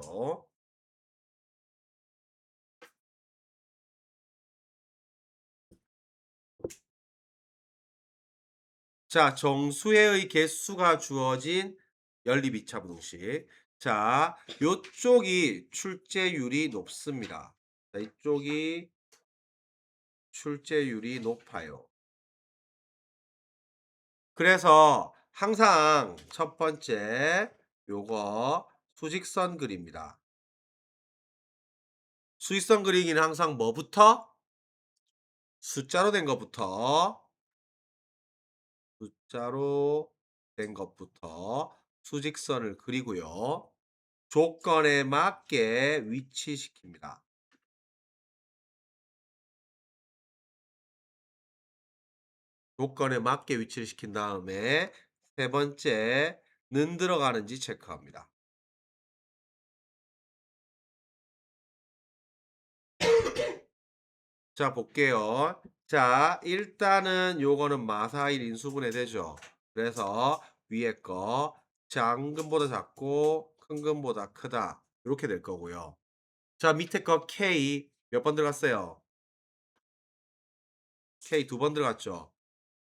자, 정수회의 개수가 주어진 연립이차분동식. 자, 요쪽이 출제율이 높습니다. 자, 이쪽이 출제율이 높아요. 그래서 항상 첫 번째 요거 수직선 그립니다. 수직선 그리기는 항상 뭐부터? 숫자로 된 것부터 숫자로 된 것부터 수직선을 그리고요. 조건에 맞게 위치시킵니다. 조건에 맞게 위치를 시킨 다음에 세 번째 는 들어가는지 체크합니다. 자, 볼게요. 자, 일단은 요거는 마사일 인수분해 되죠. 그래서 위에 거 작은 것보다 작고 큰 것보다 크다. 이렇게 될 거고요. 자, 밑에 거 K 몇 번 들어갔어요? K 두 번 들어갔죠.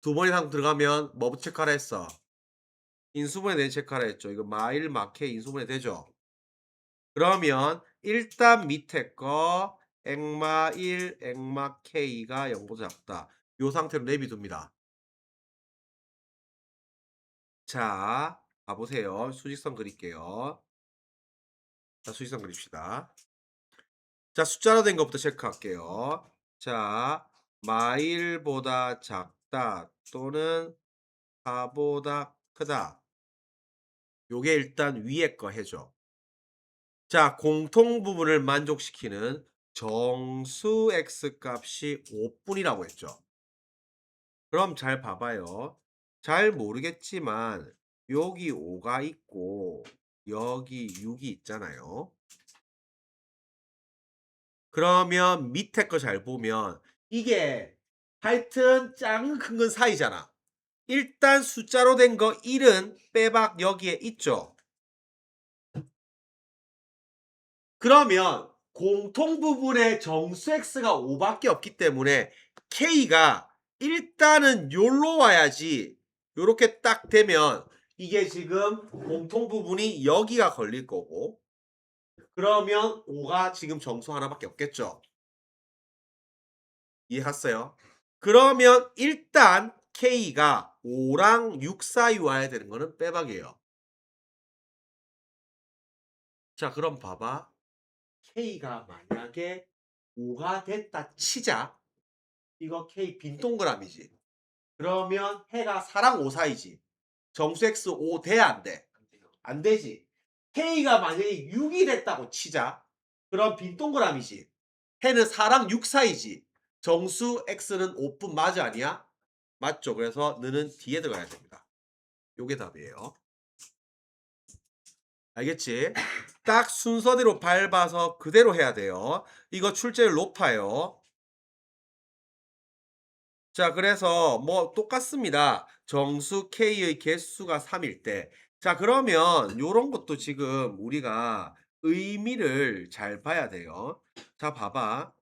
두 번 이상 들어가면 뭐 체크하라 했어? 인수분해 된 체크하라 했죠. 이거 마일 마 K 인수분해 되죠. 그러면 일단 밑에 거 액마 1, 액마 K가 0보다 작다. 요 상태로 내비둡니다. 자, 가보세요. 수직선 그릴게요. 자, 수직선 그립시다. 자, 숫자로 된 것부터 체크할게요. 자, 마일보다 작다 또는 4보다 크다. 요게 일단 위에 거 해줘. 자, 공통 부분을 만족시키는 정수 x 값이 5분이라고 했죠. 그럼 잘 봐봐요. 잘 모르겠지만 여기 5가 있고 여기 6이 있잖아요. 그러면 밑에 거 잘 보면 이게 하여튼 작은 큰 건 사이잖아. 일단 숫자로 된 거 1은 빼박 여기에 있죠. 그러면 공통 부분의 정수 x가 5밖에 없기 때문에 k가 일단은 요로 와야지. 요렇게 딱 되면 이게 지금 공통 부분이 여기가 걸릴 거고, 그러면 5가 지금 정수 하나밖에 없겠죠. 이해했어요? 그러면 일단 k가 5랑 6 사이 와야 되는 거는 빼박이에요. 자, 그럼 봐봐. k가 만약에 5가 됐다 치자. 이거 k 빈 동그라미지. 그러면 해가 4랑 5 사이지. 정수 x 5 돼야 안 돼? 안 되지. k가 만약에 6이 됐다고 치자. 그럼 빈 동그라미지. 해는 4랑 6 사이지. 정수 x는 5뿐 맞아 아니야? 맞죠? 그래서 너는 뒤에 들어가야 됩니다. 요게 답이에요. 알겠지? 딱 순서대로 밟아서 그대로 해야 돼요. 이거 출제율 높아요. 자, 그래서 뭐 똑같습니다. 정수 k의 개수가 3일 때. 자, 그러면 요런 것도 지금 우리가 의미를 잘 봐야 돼요. 자, 봐봐.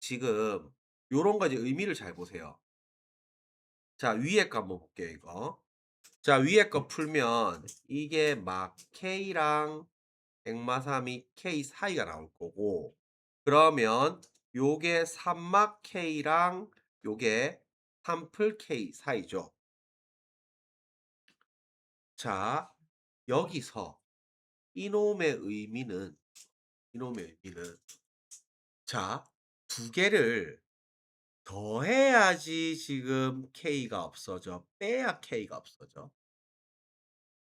지금 요런 거 이제 의미를 잘 보세요. 자, 위에 거 한번 볼게요, 이거. 자, 위에 거 풀면 이게 막 k랑 백마3이 k 사이가 나올 거고, 그러면 요게 3막 k랑 요게 3풀 k 사이죠. 자, 여기서 이놈의 의미는 이놈의 의미는 자, 두 개를 더해야지 지금 k가 없어져. 빼야 k가 없어져.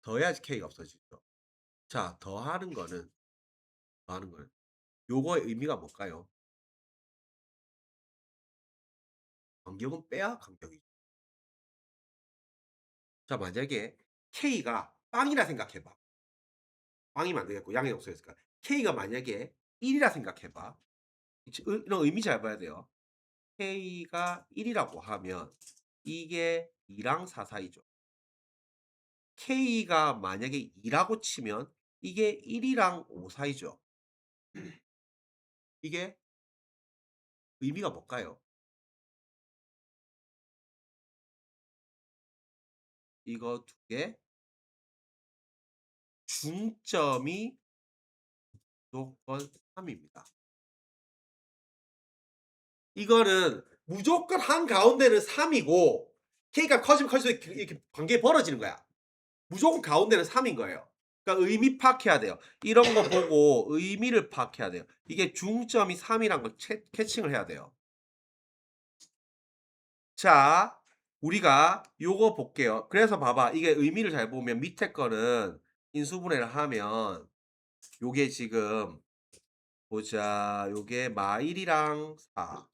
더해야지 k가 없어지죠. 자, 더하는 거는 요거의 의미가 뭘까요? 간격은 빼야 간격이죠. 자, 만약에 k가 빵이라 생각해 봐. 빵이면 안 되겠고 양이 없어졌으니까 k가 만약에 1이라 생각해 봐. 이런 의미 잘 봐야 돼요. k가 1이라고 하면 이게 2랑 4 사이죠. k가 만약에 2라고 치면 이게 1이랑 5 사이죠. 이게 의미가 뭘까요? 이거 두 개 중점이 무조건 3입니다. 이거는 무조건 한가운데는 3이고 k가 커지면 커질수록 이렇게 관계 벌어지는 거야. 무조건 가운데는 3인 거예요. 그러니까 의미 파악해야 돼요. 이런 거 보고 의미를 파악해야 돼요. 이게 중점이 3이란 걸 캐칭을 해야 돼요. 자, 우리가 요거 볼게요. 그래서 봐봐. 이게 의미를 잘 보면 밑에 거는 인수분해를 하면 요게 지금 보자. 요게 마1이랑 4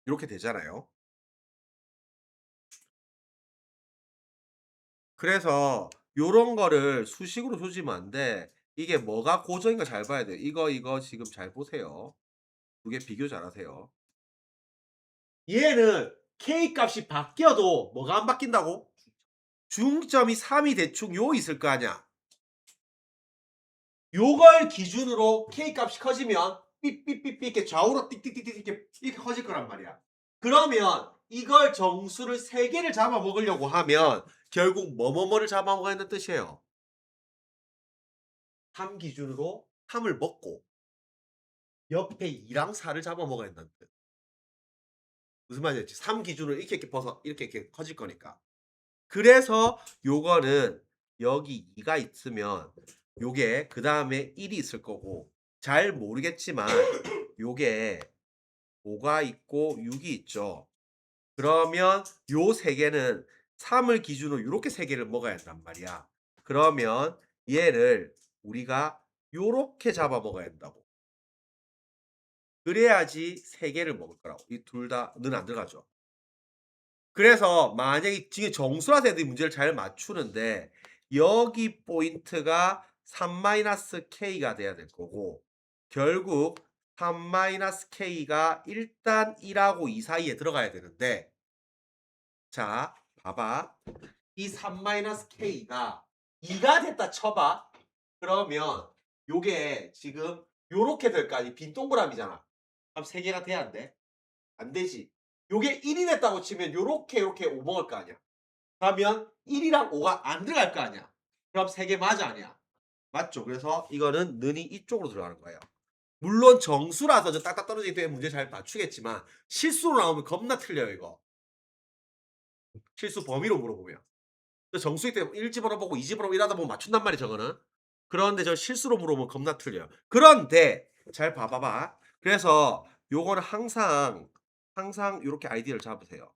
이렇게 되잖아요. 그래서 요런 거를 수식으로 조지면 안 돼. 이게 뭐가 고정인가 잘 봐야 돼요. 이거 지금 잘 보세요. 두 개 비교 잘하세요. 얘는 K 값이 바뀌어도 뭐가 안 바뀐다고? 중점이 3이 대충 요 있을 거 아니야. 요걸 기준으로 K 값이 커지면 삐삐삐삐 이렇게 좌우로 띡띡띡띡 이렇게 커질 거란 말이야. 그러면 이걸 정수를 3개를 잡아먹으려고 하면 결국 뭐뭐뭐를 잡아먹어야 된다는 뜻이에요. 3 기준으로 3을 먹고 옆에 2랑 4를 잡아먹어야 된다는 뜻. 무슨 말인지 3 기준으로 이렇게 벗어 이렇게 커질 거니까. 그래서 요거는 여기 2가 있으면 요게 그다음에 1이 있을 거고, 잘 모르겠지만 요게 5가 있고 6이 있죠. 그러면 요 세 개는 3을 기준으로 요렇게 세 개를 먹어야 한단 말이야. 그러면 얘를 우리가 요렇게 잡아 먹어야 된다고. 그래야지 3개를 먹을 거라고. 이 둘 다 는 안 들어가죠. 그래서 만약에 지금 정수라서 애들이 문제를 잘 맞추는데 여기 포인트가 3-K가 돼야 될 거고 결국 3-K가 일단 1하고 2 사이에 들어가야 되는데 자 봐봐. 이 3-K가 2가 됐다 쳐봐. 그러면 요게 지금 요렇게 될 거 아니 빈 동그라미잖아. 그럼 3개가 돼야 안 돼? 안 되지. 요게 1이 됐다고 치면 요렇게 요렇게 5 먹을 거 아니야. 그러면 1이랑 5가 안 들어갈 거 아니야. 그럼 3개 맞아 아니야? 맞죠. 그래서 이거는 는이 이쪽으로 들어가는 거예요. 물론 정수라서 저 딱딱 떨어지기 때문에 문제 잘 맞추겠지만 실수로 나오면 겁나 틀려요 이거. 실수 범위로 물어보면. 정수기 때문에 1 집어넣어보고 2 집어넣고 이러다 보면 맞춘단 말이야 저거는. 그런데 저 실수로 물어보면 겁나 틀려요. 그런데 잘 봐봐. 그래서 요거는 항상 요렇게 아이디어를 잡으세요.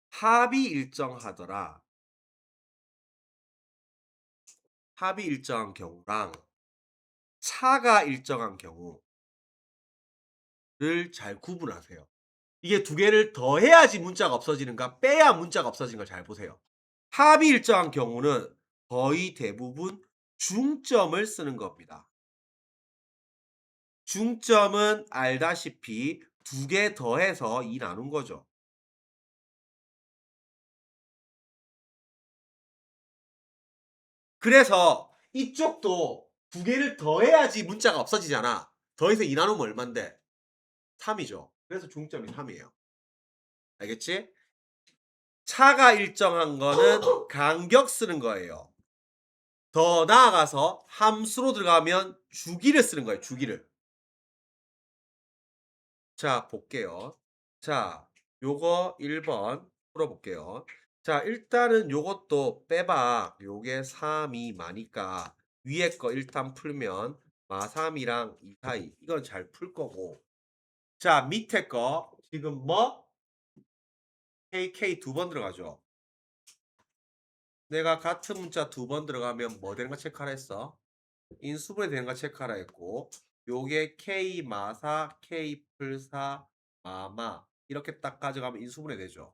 합이 일정하더라. 합이 일정한 경우랑 차가 일정한 경우를 잘 구분하세요. 이게 두 개를 더해야지 문자가 없어지는가 빼야 문자가 없어지는 걸 잘 보세요. 합이 일정한 경우는 거의 대부분 중점을 쓰는 겁니다. 중점은 알다시피 두 개 더해서 2 나눈 거죠. 그래서 이쪽도 두 개를 더해야지 문자가 없어지잖아. 더해서 2 나누면 얼만데? 3이죠. 그래서 중점이 3이에요. 알겠지? 차가 일정한 거는 간격 쓰는 거예요. 더 나아가서 함수로 들어가면 주기를 쓰는 거예요, 주기를. 자, 볼게요. 자, 요거 1번 풀어볼게요. 자, 일단은 요것도 빼봐. 요게 3이 마니까 위에 거 일단 풀면 마3이랑 2 사이. 이건 잘 풀 거고. 자, 밑에 거 지금 뭐? KK 2번 들어가죠. 내가 같은 문자 2번 들어가면 뭐 되는 거 체크하라 했어? 인수분해 되는 거 체크하라 했고 요게 K 마사, K 풀사, 마마 이렇게 딱 가져가면 인수분해 되죠.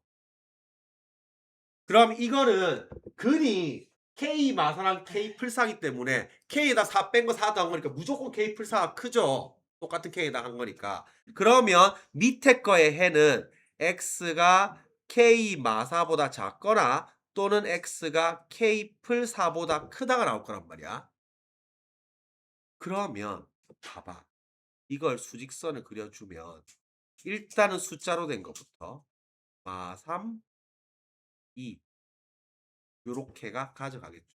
그럼 이거는 근이 K 마사랑 K 풀사기 때문에 K에다 4 뺀 거 4 더한 거니까 무조건 K 풀사가 크죠. 똑같은 K에다 한 거니까. 그러면 밑에 거의 해는 X가 K 마사보다 작거나 또는 X가 K 풀사보다 크다가 나올 거란 말이야. 그러면 봐봐. 이걸 수직선을 그려주면 일단은 숫자로 된 것부터 마3, 2 요렇게가 가져가겠죠.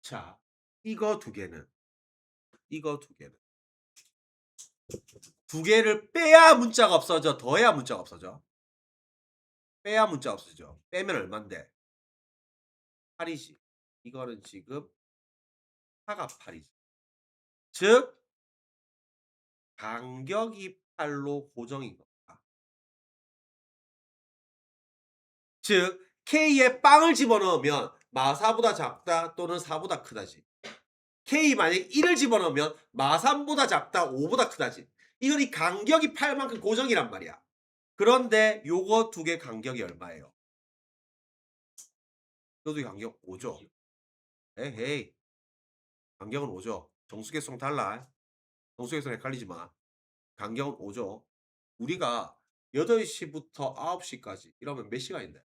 자, 이거 두 개는 두 개를 빼야 문자가 없어져 더해야 문자가 없어져. 빼야 문자가 없어져. 빼면 얼만데? 8이지. 이거는 지금 4가 8이지. 즉 간격이 8로 고정인 겁니다. 즉 K에 빵을 집어넣으면 마4보다 작다 또는 4보다 크다지. K 만약에 1을 집어넣으면 마3보다 작다 5보다 크다지. 이건 이 간격이 8만큼 고정이란 말이야. 그런데 요거 두 개 간격이 얼마예요? 요두 개 간격 5죠. 에헤이. 간격은 5죠. 정수계수랑 달라. 정수계수랑 헷갈리지 마. 간격은 5죠. 우리가 8시부터 9시까지 이러면 몇 시간인데?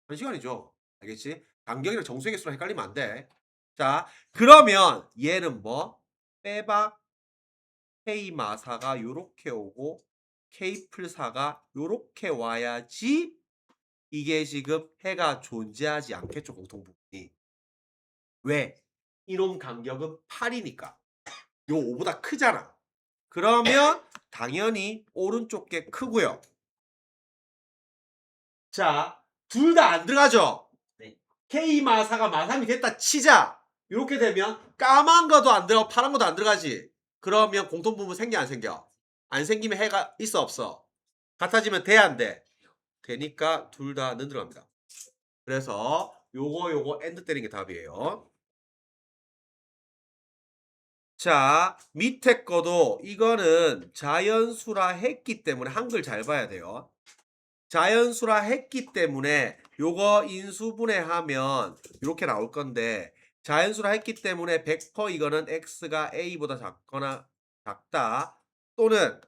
1시간이죠. 알겠지? 간격이랑 정수계수랑 헷갈리면 안 돼. 자, 그러면 얘는 뭐? 빼박 K 마사가 요렇게 오고 K 풀사가 요렇게 와야지 이게 지금 해가 존재하지 않겠죠, 공통부분이. 왜? 이놈 간격은 8이니까. 요 5보다 크잖아. 그러면 당연히 오른쪽 게 크고요. 자, 둘 다 안 들어가죠? 네. K 마사가 마3이 됐다 치자. 이렇게 되면 까만 거도 안 들어가고 파란 거도 안 들어가지. 그러면 공통부분 생겨 안 생겨? 안 생기면 해가 있어 없어? 같아지면 돼 안 돼? 되니까 둘 다는 들어갑니다. 그래서 요거 엔드 때리는 게 답이에요. 자, 밑에 거도 이거는 자연수라 했기 때문에 한글 잘 봐야 돼요. 자연수라 했기 때문에 요거 인수분해하면 요렇게 나올 건데 자연수라 했기 때문에 100% 이거는 x가 a보다 작거나 작다 또는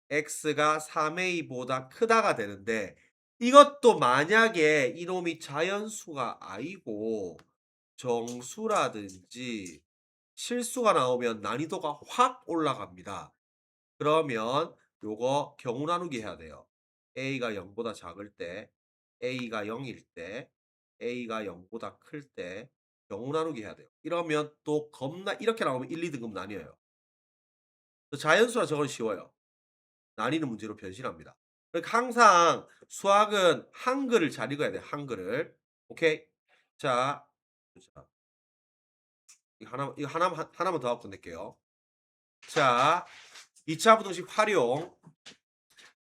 x가 3a보다 크다가 되는데 이것도 만약에 이놈이 자연수가 아니고 정수라든지 실수가 나오면 난이도가 확 올라갑니다. 그러면 요거 경우 나누기 해야 돼요. a가 0보다 작을 때, a가 0일 때, a가 0보다 클 때 경우 나누기 해야 돼요. 이러면 또 겁나 이렇게 나오면 1, 2등급 나뉘어요. 자연수라 저건 쉬워요. 나뉘는 문제로 변신합니다. 그러니까 항상 수학은 한글을 잘 읽어야 돼요. 한글을. 오케이? 자, 자 이거 하나만 더 하고 끝낼게요. 자, 2차 부등식 활용.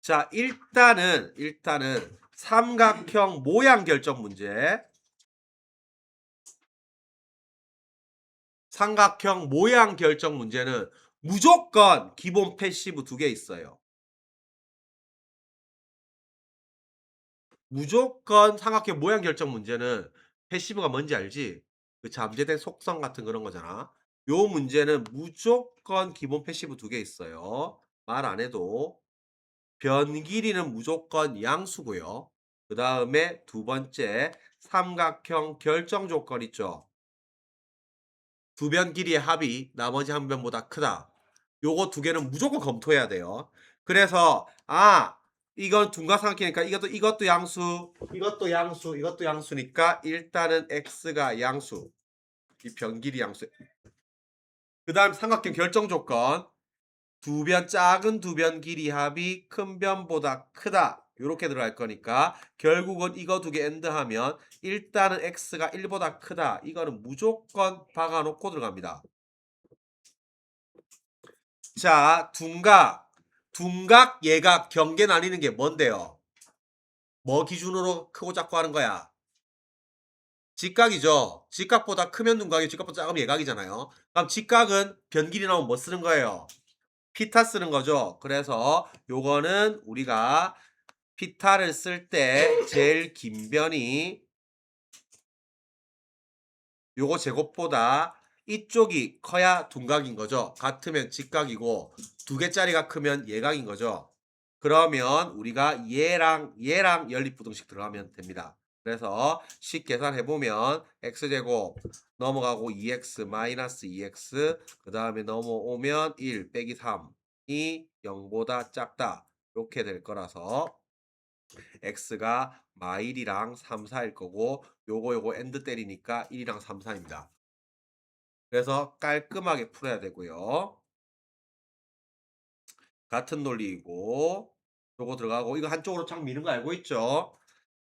자, 일단은 삼각형 모양 결정 문제. 삼각형 모양 결정 문제는 무조건 기본 패시브 2개 있어요. 무조건 삼각형 모양 결정 문제는 패시브가 뭔지 알지? 그 잠재된 속성 같은 그런 거잖아. 요 문제는 무조건 기본 패시브 2개 있어요. 말 안 해도. 변 길이는 무조건 양수고요. 그다음에 두 번째 삼각형 결정 조건 있죠. 두 변 길이의 합이 나머지 한 변보다 크다. 요거 두 개는 무조건 검토해야 돼요. 그래서 이건 둔각삼각형이니까 이것도 양수, 이것도 양수, 이것도 양수니까 일단은 x가 양수. 이 변 길이 양수. 그다음 삼각형 결정 조건. 작은 두 변 길이 합이 큰 변보다 크다. 요렇게 들어갈 거니까 결국은 이거 두 개 엔드하면 일단은 x가 1보다 크다. 이거는 무조건 박아 놓고 들어갑니다. 자, 둔각, 예각, 경계 나뉘는 게 뭔데요? 뭐 기준으로 크고 작고 하는 거야? 직각이죠. 직각보다 크면 둔각이고 직각보다 작으면 예각이잖아요. 그럼 직각은 변 길이 나오면 뭐 쓰는 거예요? 피타 쓰는 거죠. 그래서 요거는 우리가 피타를 쓸 때 제일 긴 변이 요거 제곱보다 이쪽이 커야 둔각인 거죠. 같으면 직각이고 두 개짜리가 크면 예각인 거죠. 그러면 우리가 얘랑 연립부등식 들어가면 됩니다. 그래서 식 계산해 보면 x제곱 넘어가고 2x 마이너스 2x 그 다음에 넘어오면 1 빼기 3이 0보다 작다. 이렇게 될 거라서 x가 마1이랑 3, 4일 거고 요거 엔드 때리니까 1이랑 3, 4입니다. 그래서 깔끔하게 풀어야 되고요. 같은 논리이고 요거 들어가고 이거 한쪽으로 착 미는 거 알고 있죠?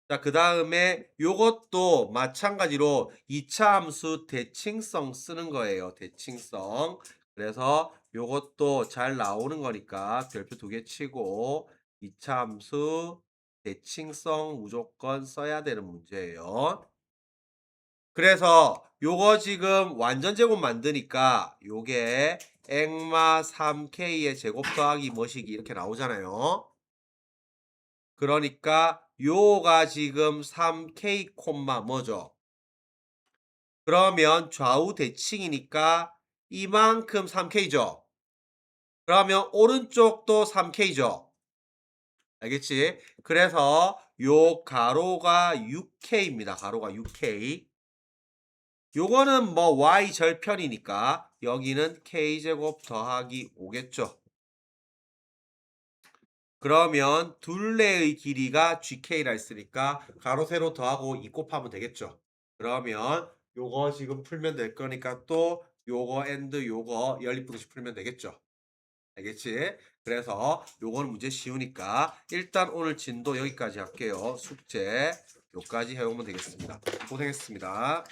자, 그 다음에 요것도 마찬가지로 2차 함수 대칭성 쓰는 거예요. 대칭성. 그래서 요것도 잘 나오는 거니까 별표 2개 치고 2차 함수 대칭성 무조건 써야 되는 문제예요. 그래서 요거 지금 완전 제곱 만드니까 요게 액마 3k의 제곱 더하기 뭐시기 이렇게 나오잖아요. 그러니까 요가 지금 3k 콤마 뭐죠? 그러면 좌우 대칭이니까 이만큼 3k죠. 그러면 오른쪽도 3k죠. 알겠지? 그래서 요 가로가 6k입니다. 가로가 6k. 요거는 뭐 y 절편이니까 여기는 k제곱 더하기 5겠죠. 그러면 둘레의 길이가 gk라 했으니까 가로 세로 더하고 2 곱하면 되겠죠. 그러면 요거 지금 풀면 될 거니까 또 요거 엔드 요거 연립분식 풀면 되겠죠. 알겠지? 그래서 요거는 문제 쉬우니까 일단 오늘 진도 여기까지 할게요. 숙제 요까지 해오면 되겠습니다. 고생했습니다.